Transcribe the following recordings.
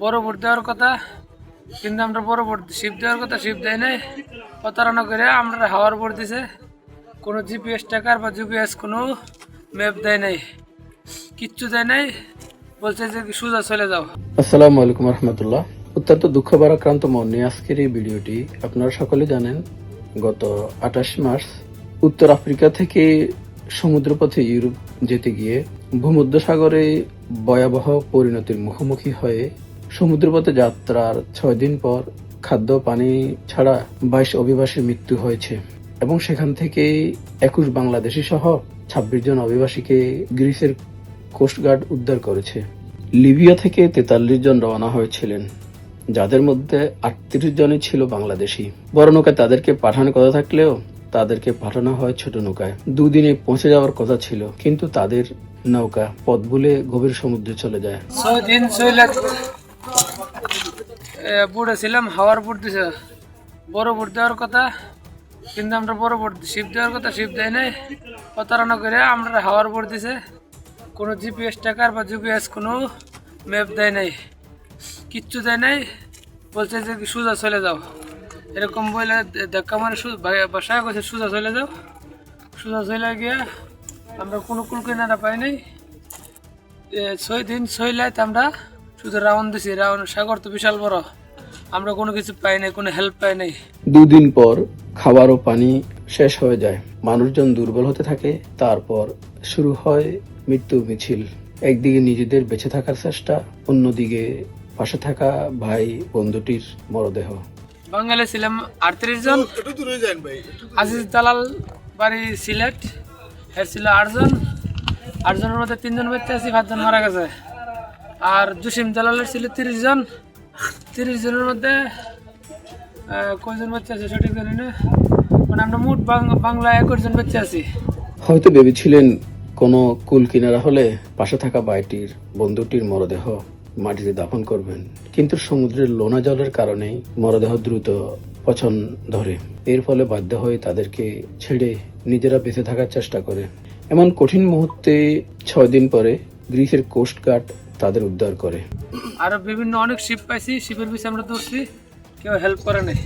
বড় ভোট দেওয়ার কথা, কিন্তু আমরা বড় ভোট শিপ দেওয়ার কথা শিপ দেয় নাই, প্রতারণা করে আমরা হাওয়ার ভোট দিছে। কোনো জিপিএস টাকার বা জিপিএস কোনো ম্যাপ দেয় নাই, কিচ্ছু দেয় নাই, বলছে যে সোজা চলে যাও। আসসালামু আলাইকুম রহমতুল্লাহ। অত্যন্ত দুঃখ ভারাক্রান্ত মন নিয়ে আজকের এই ভিডিওটি। আপনারা সকলে জানেন, গত 28 মার্চ উত্তর আফ্রিকা থেকে সমুদ্রপথে ইউরোপ যেতে গিয়ে ভূমধ্যসাগরে ভয়াবহ পরিণতির মুখোমুখি হয়ে সমুদ্রপথে যাত্রার 6 দিন পর খাদ্য পানি ছাড়া 22 অভিবাসীর মৃত্যু হয়েছে এবং সেখান থেকে 21 বাংলাদেশি সহ 26 জন অভিবাসীকে গ্রিসের কোস্টগার্ড উদ্ধার করেছে। লিবিয়া থেকে 43 জন রওনা হয়েছিলেন, যাদের মধ্যে 38 জনই ছিল বাংলাদেশি। বড় নৌকায় তাদেরকে পাঠানোর কথা থাকলেও তাদেরকে পাঠানো হয় ছোট নৌকায়। দুদিনে পৌঁছে যাওয়ার কথা ছিল, কিন্তু তাদের নৌকা পথ ভুলে গভীর সমুদ্রে চলে যায়। 6 দিন 6 লাখ বুড়ে ছিলাম, হাওয়ার বুট দিছে। বড় ভোট দেওয়ার কথা, কিন্তু আমরা বড় ভোট শিপ দেওয়ার কথা শিপ দেয় নাই, প্রতারণা করে আমরা হাওয়ার ভোট দিছে। কোনো জিপিএস টাকার বা জিপিএস কোনো ম্যাপ দেয় নাই, কিচ্ছু দেয় নাই, বলছে যে সোজা চলে যাও। এরকম বলে ধাক্কা মারে বাসায় গেছে সোজা চলে যাও। সোজা চলে গিয়ে আমরা কোনো কুল কিনারা পাই নাই। 6 দিন 6 রাত আমরা শুধু রাউন্ড দিছি। রাউন্ড সাগর তো বিশাল বড়, আমরা কোনো কিছু পাই নাই, কোনো হেল্প পাই নাই। দুদিন পর খাবার ও পানি শেষ হয়ে যায়, মানুষজন দুর্বল হতে থাকে। তারপর শুরু হয় মৃত্যু মিছিল। একদিকে নিজেদের বেঁচে থাকার চেষ্টা, অন্যদিকে পাশে থাকা ভাই বন্ধুটির মরদেহ। বাঙালি ছিলাম 38 জন। আজিজ দালাল বাড়ি সিলেট, এর ছিল 8 জন। 8 জনের মধ্যে 3 জন বেঁচে আছি, 5 জন মারা গেছে। আর জসিম দালালের ছিল 30 জন। 30 জনের মধ্যে কয়জন বেঁচে আছে সঠিক জানি না, মানে আমরা মোট বাংলা 21 জন বেঁচে আছি। হয়তো ভেবেছিলেন কোনো কুল কিনারা হলে পাশে থাকা ভাইটির বন্ধুটির মরদেহ মাটিতে দাফন করবেন, কিন্তু সমুদ্রের লোনা জলের কারণে মরদেহ দ্রুত পচন ধরে। এর ফলে বাধ্য হয়ে তাদেরকে ছেড়ে নিজেরা বেঁচে থাকার চেষ্টা করে। এমন কঠিন মুহূর্তে 6 দিন পরে গ্রিসের কোস্টগার্ড তাদের উদ্ধার করে। আরো বিভিন্ন অনেক শিপ পাইছি, শিপের পিছিয়ে আমরা দৌড়ছি, কেউ হেল্প করে নাই।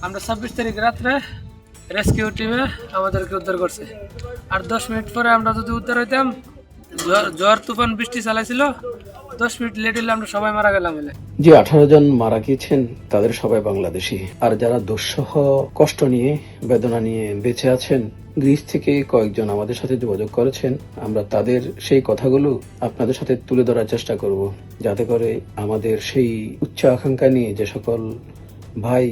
আমরা 26 তারিখ রাত্রে রেস্কিউ টিমে আমাদেরকে উদ্ধার করছে। আর 10 মিনিট পরে আমরা যদি উদ্ধার হইতাম, ঝড় তুফান বৃষ্টি চালাইছিল, 10 মিনিট লেট হলে আমরা সবাই মারা গেলাম। যে 18 জন মারা গিয়েছেন তাদের সবাই বাংলাদেশি। আর যারা দুঃসহ কষ্ট নিয়ে বেদনা নিয়ে বেঁচে আছেন, গ্রিস থেকে কয়েকজন আমাদের সাথে যোগাযোগ করেছেন। আমরা তাদের সেই কথাগুলো আপনাদের সাথে তুলে ধরার চেষ্টা করব, যাতে করে আমাদের সেই উচ্চ আকাঙ্ক্ষা নিয়ে যে সকল ভাই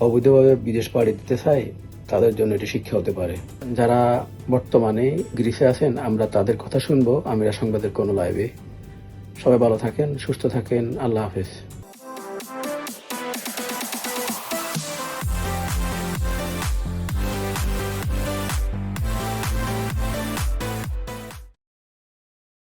অবৈধভাবে বিদেশ পাড়ি দিতে চায় তাদের জন্য এটি শিক্ষা হতে পারে। যারা বর্তমানে গ্রিসে আছেন, আমরা তাদের কথা শুনবো আমিরা সংবাদের কোনো লাইভে। সবাই ভালো থাকেন, সুস্থ থাকেন, আল্লাহ হাফেজ।